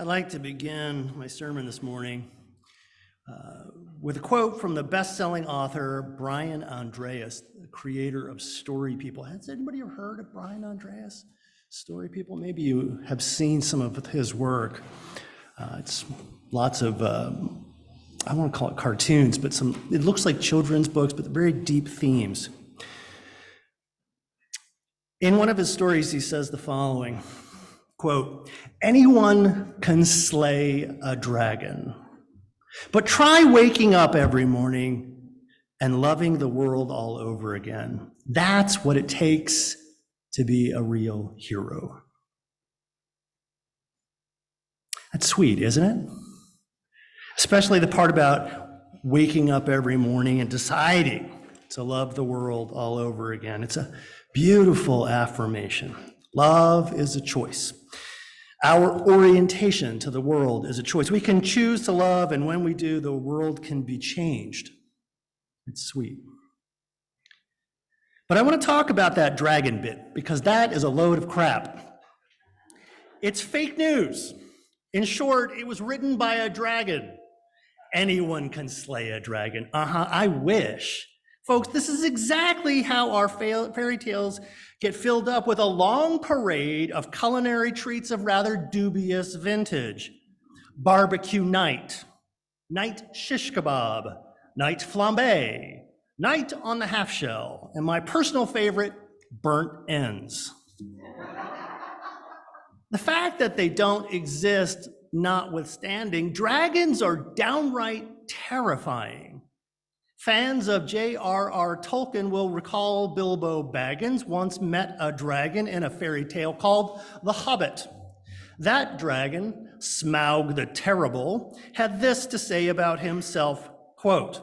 I'd like to begin my sermon this morning with a quote from the best-selling author Brian Andreas, the creator of Story People. Has anybody ever heard of Brian Andreas? Story People? Maybe you have seen some of his work. It's lots of, I want to call it cartoons, but it looks like children's books, but very deep themes. In one of his stories, he says the following, quote, "Anyone can slay a dragon, but try waking up every morning and loving the world all over again. That's what it takes to be a real hero." That's sweet, isn't it? Especially the part about waking up every morning and deciding to love the world all over again. It's a beautiful affirmation. Love is a choice. Our orientation to the world is a choice. We can choose to love, and when we do, the world can be changed. It's sweet. But I want to talk about that dragon bit, because that is a load of crap. It's fake news. In short, it was written by a dragon. Anyone can slay a dragon. I wish. Folks, this is exactly how our fairy tales get filled up with a long parade of culinary treats of rather dubious vintage. Barbecue night, night shish kebab, night flambe, night on the half shell, and my personal favorite, burnt ends. The fact that they don't exist notwithstanding, dragons are downright terrifying. Fans of J.R.R. Tolkien will recall Bilbo Baggins once met a dragon in a fairy tale called The Hobbit. That dragon, Smaug the Terrible, had this to say about himself, quote,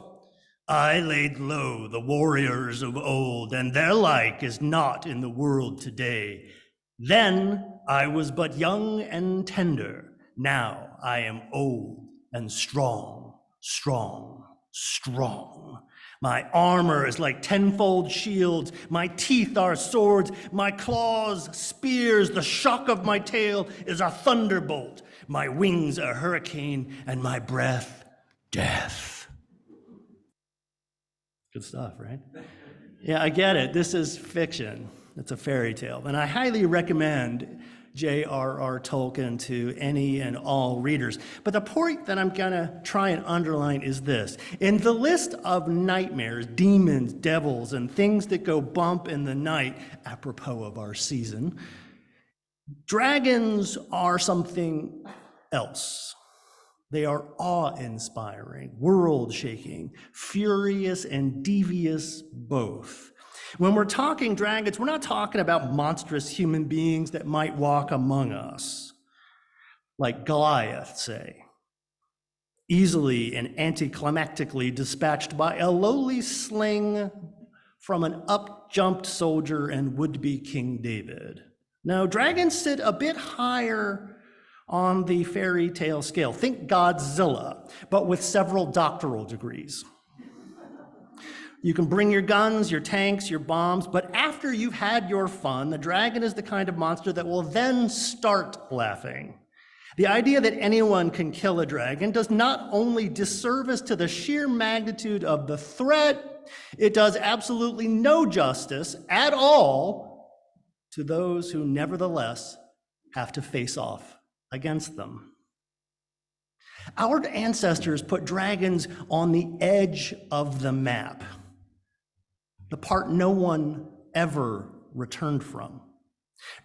"I laid low the warriors of old, and their like is not in the world today. Then I was but young and tender. Now I am old and strong, strong, strong. My armor is like tenfold shields. My teeth are swords. My claws, spears. The shock of my tail is a thunderbolt. My wings a hurricane, and my breath, death." Good stuff, right? Yeah, I get it. This is fiction. It's a fairy tale. And I highly recommend J.R.R. Tolkien to any and all readers. But the point that I'm going to try and underline is this. In the list of nightmares, demons, devils, and things that go bump in the night, apropos of our season, dragons are something else. They are awe-inspiring, world-shaking, furious and devious both. When we're talking dragons, we're not talking about monstrous human beings that might walk among us, like Goliath, say, easily and anticlimactically dispatched by a lowly sling from an up-jumped soldier and would-be King David. No, dragons sit a bit higher on the fairy tale scale. Think Godzilla, but with several doctoral degrees. You can bring your guns, your tanks, your bombs, but after you've had your fun, the dragon is the kind of monster that will then start laughing. The idea that anyone can kill a dragon does not only disservice to the sheer magnitude of the threat, it does absolutely no justice at all to those who nevertheless have to face off against them. Our ancestors put dragons on the edge of the map, the part no one ever returned from.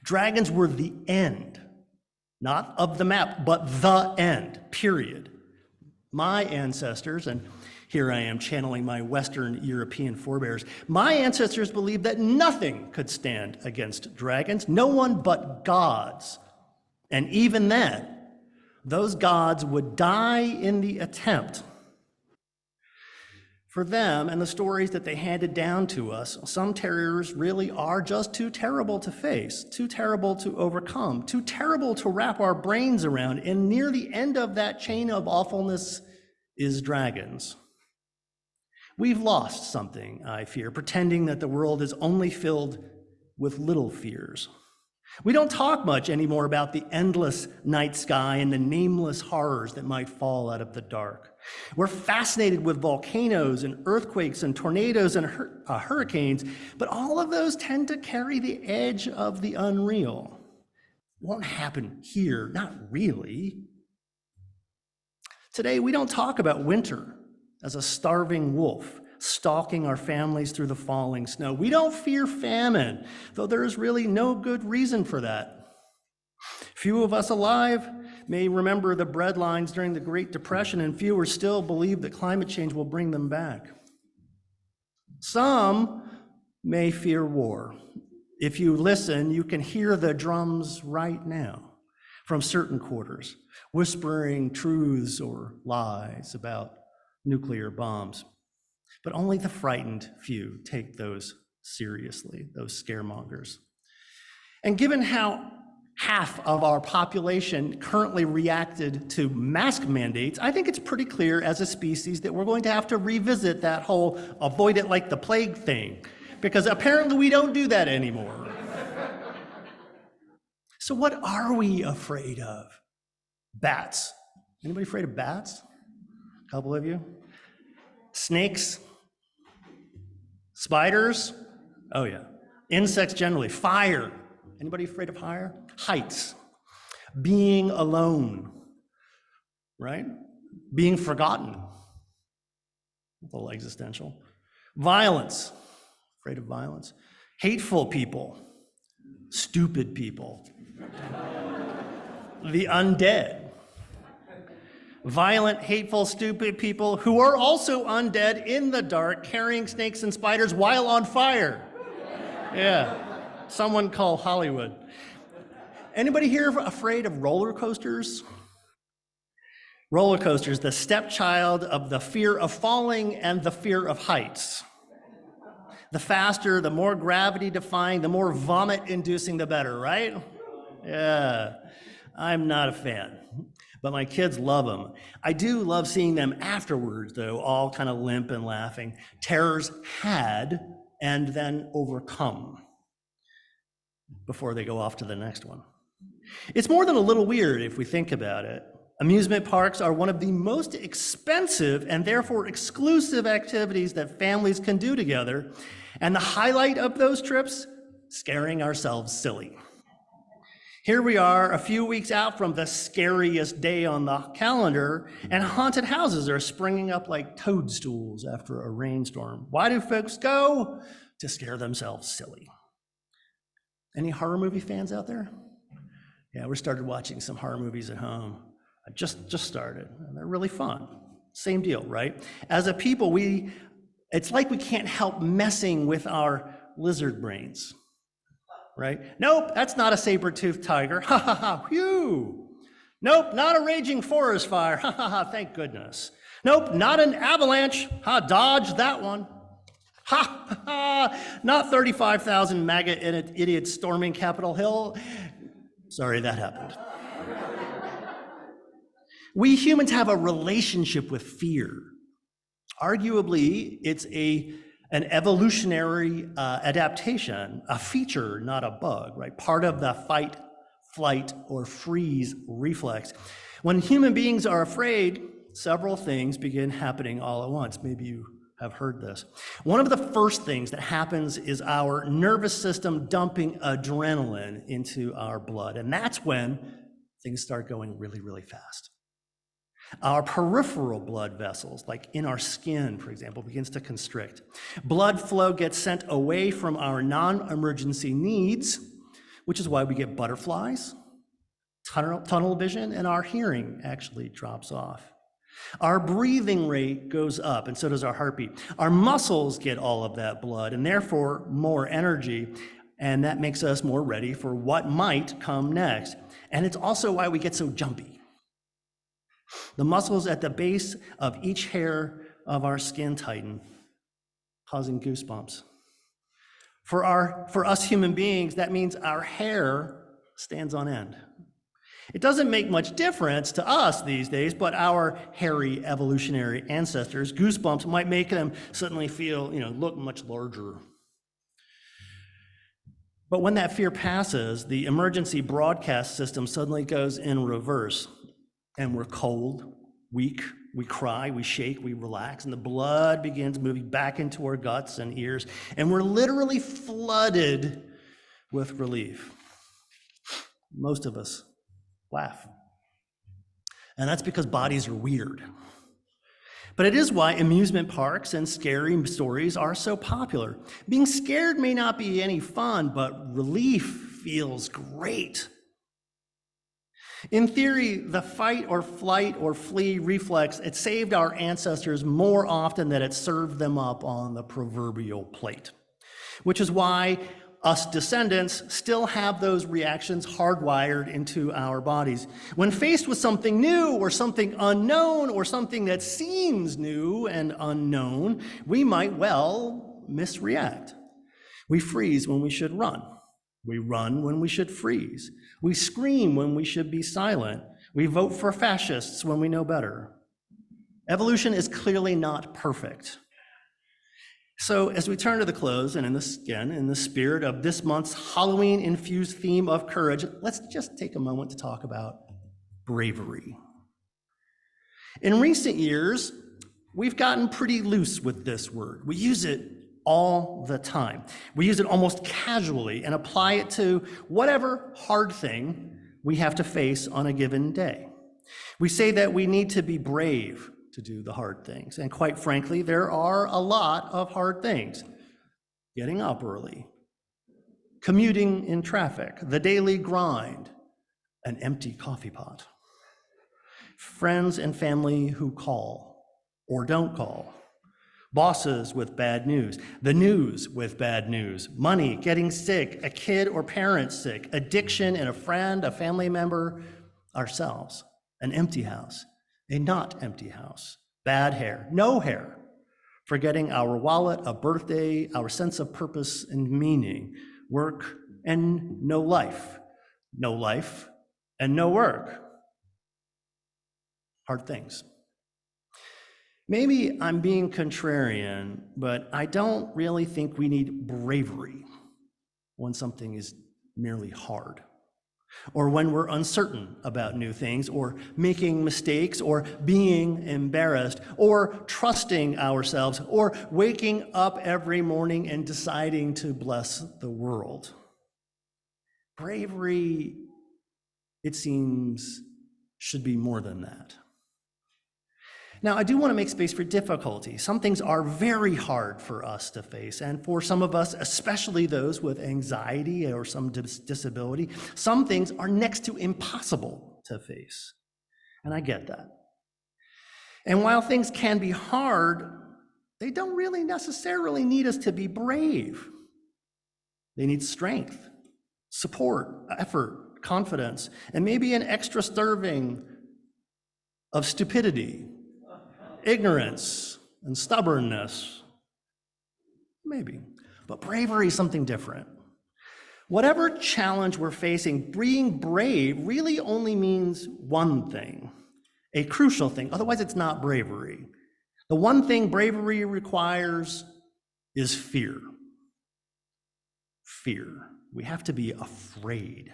Dragons were the end, not of the map, but the end, period. My ancestors, and here I am channeling my Western European forebears, my ancestors believed that nothing could stand against dragons, no one but gods. And even then, those gods would die in the attempt. For them and the stories that they handed down to us, some terrors really are just too terrible to face, too terrible to overcome, too terrible to wrap our brains around. And near the end of that chain of awfulness is dragons. We've lost something, I fear, pretending that the world is only filled with little fears. We don't talk much anymore about the endless night sky and the nameless horrors that might fall out of the dark. We're fascinated with volcanoes and earthquakes and tornadoes and hurricanes, but all of those tend to carry the edge of the unreal. It won't happen here, not really. Today, we don't talk about winter as a starving wolf stalking our families through the falling snow. We don't fear famine, though there is really no good reason for that. Few of us alive may remember the breadlines during the Great Depression, and fewer still believe that climate change will bring them back. Some may fear war. If you listen, you can hear the drums right now from certain quarters, whispering truths or lies about nuclear bombs. But only the frightened few take those seriously, those scaremongers. And given how half of our population currently reacted to mask mandates, I think it's pretty clear as a species that we're going to have to revisit that whole avoid it like the plague thing, because apparently we don't do that anymore. So what are we afraid of? Bats. Anybody afraid of bats? A couple of you? Snakes? Spiders? Oh yeah. Insects generally. Fire. Anybody afraid of fire? Heights. Being alone, right? Being forgotten. A little existential. Violence. Afraid of violence. Hateful people. Stupid people. The undead. Violent, hateful, stupid people who are also undead in the dark, carrying snakes and spiders while on fire. Yeah, someone call Hollywood. Anybody here afraid of roller coasters? Roller coasters, the stepchild of the fear of falling and the fear of heights. The faster, the more gravity-defying, the more vomit-inducing, the better, right? Yeah, I'm not a fan. But my kids love them. I do love seeing them afterwards, though, all kind of limp and laughing. Terrors had and then overcome before they go off to the next one. It's more than a little weird if we think about it. Amusement parks are one of the most expensive and therefore exclusive activities that families can do together. And the highlight of those trips, scaring ourselves silly. Here we are a few weeks out from the scariest day on the calendar, and haunted houses are springing up like toadstools after a rainstorm. Why do folks go? To scare themselves silly. Any horror movie fans out there? Yeah, we started watching some horror movies at home. I just started, and they're really fun. Same deal, right? As a people, it's like we can't help messing with our lizard brains. Right? Nope, that's not a saber-toothed tiger. Ha ha ha, phew. Nope, not a raging forest fire. Ha ha ha, thank goodness. Nope, not an avalanche. Ha, dodge that one. Ha ha ha, not 35,000 MAGA idiots storming Capitol Hill. Sorry, that happened. We humans have a relationship with fear. Arguably, it's an evolutionary adaptation, a feature, not a bug, right? Part of the fight, flight, or freeze reflex. When human beings are afraid, several things begin happening all at once. Maybe you have heard this. One of the first things that happens is our nervous system dumping adrenaline into our blood, and that's when things start going really, really fast. Our peripheral blood vessels, like in our skin, for example, begins to constrict. Blood flow gets sent away from our non-emergency needs, which is why we get butterflies, tunnel vision, and our hearing actually drops off. Our breathing rate goes up, and so does our heartbeat. Our muscles get all of that blood, and therefore more energy, and that makes us more ready for what might come next. And it's also why we get so jumpy. The muscles at the base of each hair of our skin tighten, causing goosebumps. For us human beings, that means our hair stands on end. It doesn't make much difference to us these days, but our hairy evolutionary ancestors, goosebumps might make them suddenly feel, look much larger. But when that fear passes, the emergency broadcast system suddenly goes in reverse, and we're cold, weak, we cry, we shake, we relax, and the blood begins moving back into our guts and ears, and we're literally flooded with relief. Most of us laugh. And that's because bodies are weird. But it is why amusement parks and scary stories are so popular. Being scared may not be any fun, but relief feels great. In theory, the fight or flight or flee reflex, it saved our ancestors more often than it served them up on the proverbial plate, which is why us descendants still have those reactions hardwired into our bodies. When faced with something new or something unknown or something that seems new and unknown, we might well misreact. We freeze when we should run. We run when we should freeze. We scream when we should be silent. We vote for fascists when we know better. Evolution is clearly not perfect. So as we turn to the close, and in the spirit of this month's Halloween-infused theme of courage, let's just take a moment to talk about bravery. In recent years, we've gotten pretty loose with this word. We use it all the time. We use it almost casually and apply it to whatever hard thing we have to face on a given day. We say that we need to be brave to do the hard things. And quite frankly, there are a lot of hard things. Getting up early, commuting in traffic, the daily grind, an empty coffee pot, friends and family who call or don't call, bosses with bad news, the news with bad news, money, getting sick, a kid or parent sick, addiction in a friend, a family member, ourselves, an empty house, a not empty house, bad hair, no hair, forgetting our wallet, a birthday, our sense of purpose and meaning, work and no life and no work. Hard things. Maybe I'm being contrarian, but I don't really think we need bravery when something is merely hard, or when we're uncertain about new things, or making mistakes, or being embarrassed, or trusting ourselves, or waking up every morning and deciding to bless the world. Bravery, it seems, should be more than that. Now, I do want to make space for difficulty. Some things are very hard for us to face, and for some of us, especially those with anxiety or some disability, some things are next to impossible to face, and I get that. And while things can be hard, they don't really necessarily need us to be brave. They need strength, support, effort, confidence, and maybe an extra serving of stupidity, ignorance, and stubbornness. Maybe. But bravery is something different. Whatever challenge we're facing, being brave really only means one thing, a crucial thing. Otherwise, it's not bravery. The one thing bravery requires is fear. Fear. We have to be afraid.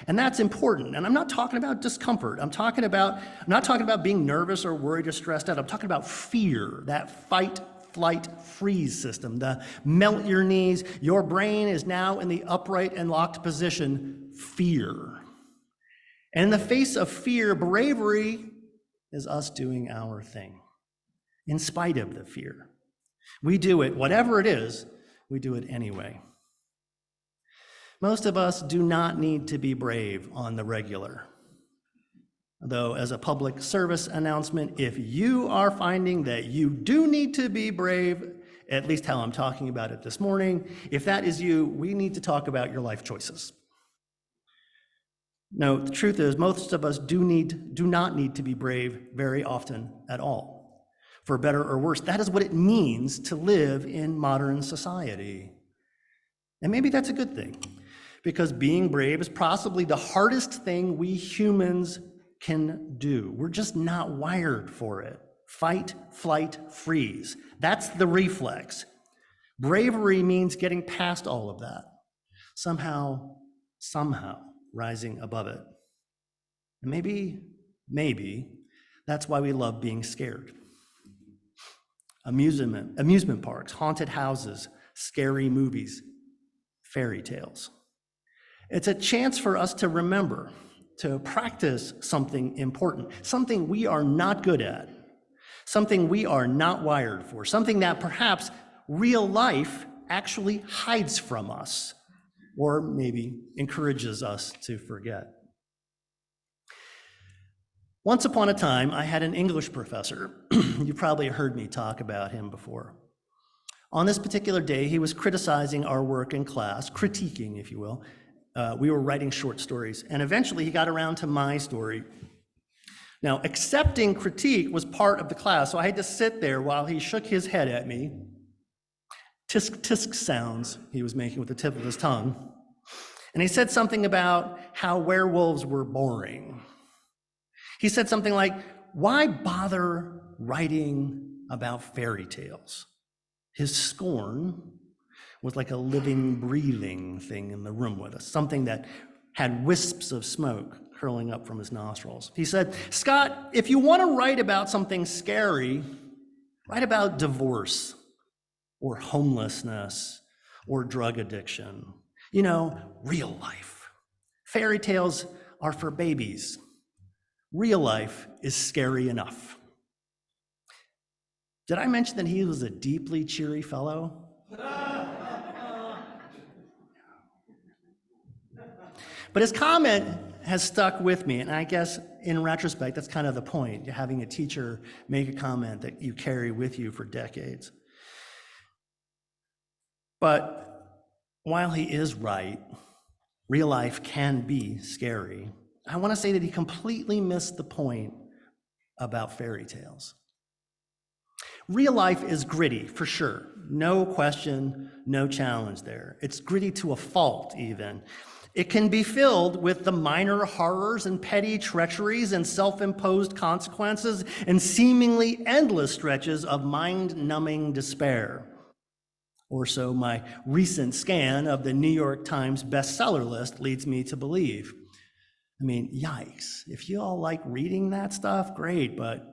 And that's important. And I'm not talking about discomfort. I'm not talking about being nervous or worried or stressed out. I'm talking about fear, that fight, flight, freeze system, the melt your knees, your brain is now in the upright and locked position, fear. And in the face of fear, bravery is us doing our thing, in spite of the fear. We do it, whatever it is, we do it anyway. Most of us do not need to be brave on the regular. Though, as a public service announcement, if you are finding that you do need to be brave, at least how I'm talking about it this morning, if that is you, we need to talk about your life choices. No, the truth is, most of us do not need to be brave very often at all. For better or worse, that is what it means to live in modern society. And maybe that's a good thing, because being brave is possibly the hardest thing we humans can do. We're just not wired for it. Fight, flight, freeze. That's the reflex. Bravery means getting past all of that. somehow rising above it. And maybe that's why we love being scared. Amusement parks, haunted houses, scary movies, fairy tales. It's a chance for us to remember, to practice something important, something we are not good at, something we are not wired for, something that perhaps real life actually hides from us, or maybe encourages us to forget. Once upon a time, I had an English professor. You probably heard me talk about him before. On this particular day, he was criticizing our work in class, critiquing, if you will. We were writing short stories, and eventually he got around to my story. Now, accepting critique was part of the class, so I had to sit there while he shook his head at me. Tisk tisk sounds he was making with the tip of his tongue. And he said something about how werewolves were boring. He said something like, why bother writing about fairy tales? His scorn was like a living, breathing thing in the room with us, something that had wisps of smoke curling up from his nostrils. He said, Scott, if you want to write about something scary, write about divorce or homelessness or drug addiction. You know, real life. Fairy tales are for babies. Real life is scary enough. Did I mention that he was a deeply cheery fellow? But his comment has stuck with me, and I guess in retrospect, that's kind of the point, having a teacher make a comment that you carry with you for decades. But while he is right, real life can be scary. I want to say that he completely missed the point about fairy tales. Real life is gritty, for sure. No question, no challenge there. It's gritty to a fault, even. It can be filled with the minor horrors and petty treacheries and self-imposed consequences and seemingly endless stretches of mind-numbing despair. Or so my recent scan of the New York Times bestseller list leads me to believe. I mean, yikes. If you all like reading that stuff, great, but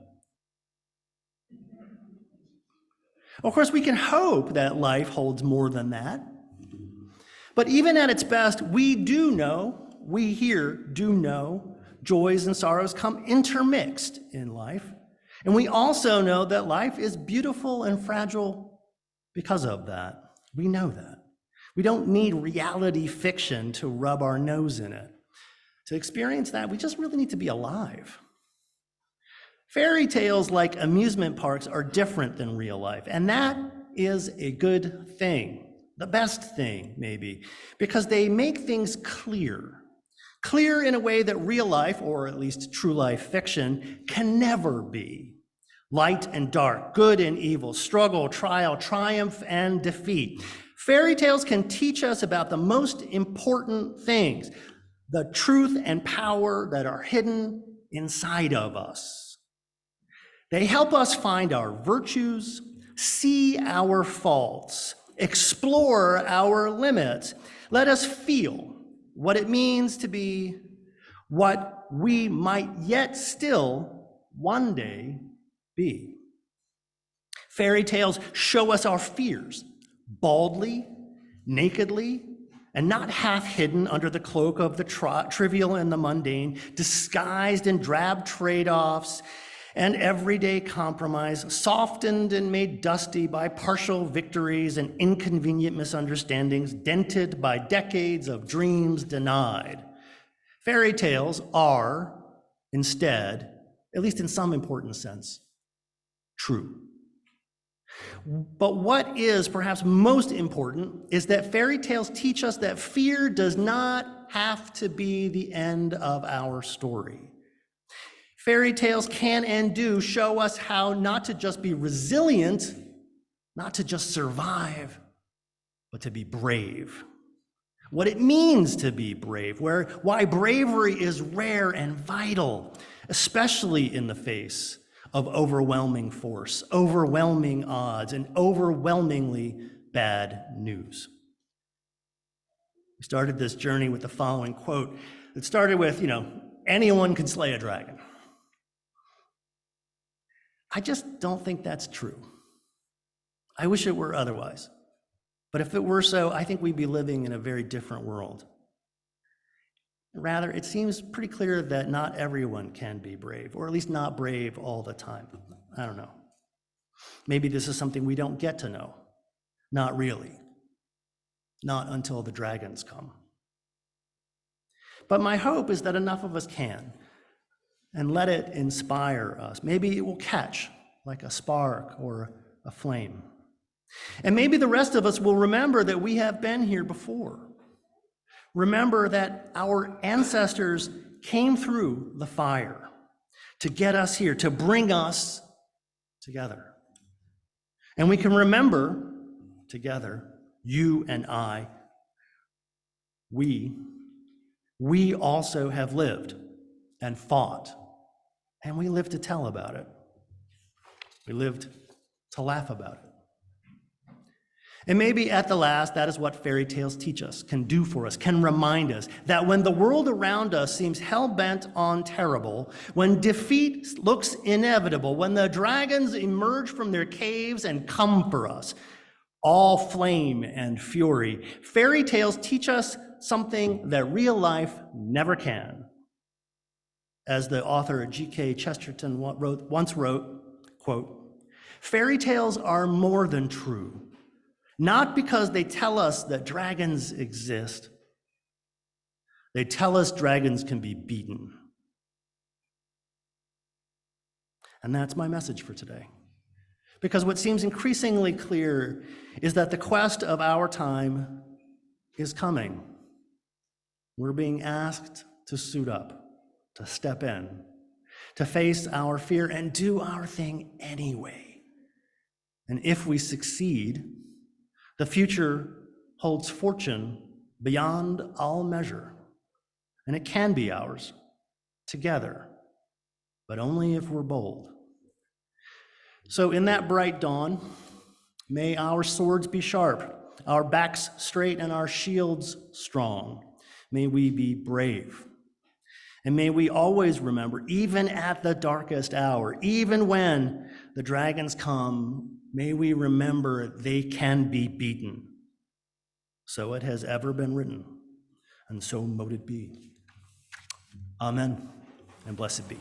of course we can hope that life holds more than that. But even at its best, we here do know, joys and sorrows come intermixed in life. And we also know that life is beautiful and fragile because of that. We know that. We don't need reality fiction to rub our nose in it. To experience that, we just really need to be alive. Fairy tales like amusement parks are different than real life, and that is a good thing. The best thing, maybe, because they make things clear in a way that real life, or at least true life fiction, can never be. Light and dark, good and evil, struggle, trial, triumph, and defeat. Fairy tales can teach us about the most important things, the truth and power that are hidden inside of us. They help us find our virtues, see our faults, explore our limits. Let us feel what it means to be what we might yet still one day be. Fairy tales show us our fears baldly, nakedly, and not half hidden under the cloak of the trivial and the mundane, disguised in drab trade-offs and everyday compromise, softened and made dusty by partial victories and inconvenient misunderstandings, dented by decades of dreams denied. Fairy tales are, instead, at least in some important sense, true. But what is perhaps most important is that fairy tales teach us that fear does not have to be the end of our story. Fairy tales can and do show us how not to just be resilient, not to just survive, but to be brave. What it means to be brave, why bravery is rare and vital, especially in the face of overwhelming force, overwhelming odds, and overwhelmingly bad news. We started this journey with the following quote. It started with, anyone can slay a dragon. I just don't think that's true. I wish it were otherwise. But if it were so, I think we'd be living in a very different world. Rather, it seems pretty clear that not everyone can be brave, or at least not brave all the time. I don't know. Maybe this is something we don't get to know. Not really. Not until the dragons come. But my hope is that enough of us can, and let it inspire us. Maybe it will catch like a spark or a flame. And maybe the rest of us will remember that we have been here before. Remember that our ancestors came through the fire to get us here, to bring us together. And we can remember together, you and I, we also have lived and fought, and we live to tell about it. We lived to laugh about it. And maybe at the last, that is what fairy tales teach us, can do for us, can remind us that when the world around us seems hell-bent on terrible, when defeat looks inevitable, when the dragons emerge from their caves and come for us, all flame and fury, fairy tales teach us something that real life never can. As the author G.K. Chesterton once wrote, quote, "Fairy tales are more than true. Not because they tell us that dragons exist. They tell us dragons can be beaten." And that's my message for today. Because what seems increasingly clear is that the quest of our time is coming. We're being asked to suit up, to step in, to face our fear and do our thing anyway. And if we succeed, the future holds fortune beyond all measure, and it can be ours together, but only if we're bold. So in that bright dawn, may our swords be sharp, our backs straight, and our shields strong. May we be brave. And may we always remember, even at the darkest hour, even when the dragons come, may we remember they can be beaten. So it has ever been written, and so mote it be. Amen, and blessed be.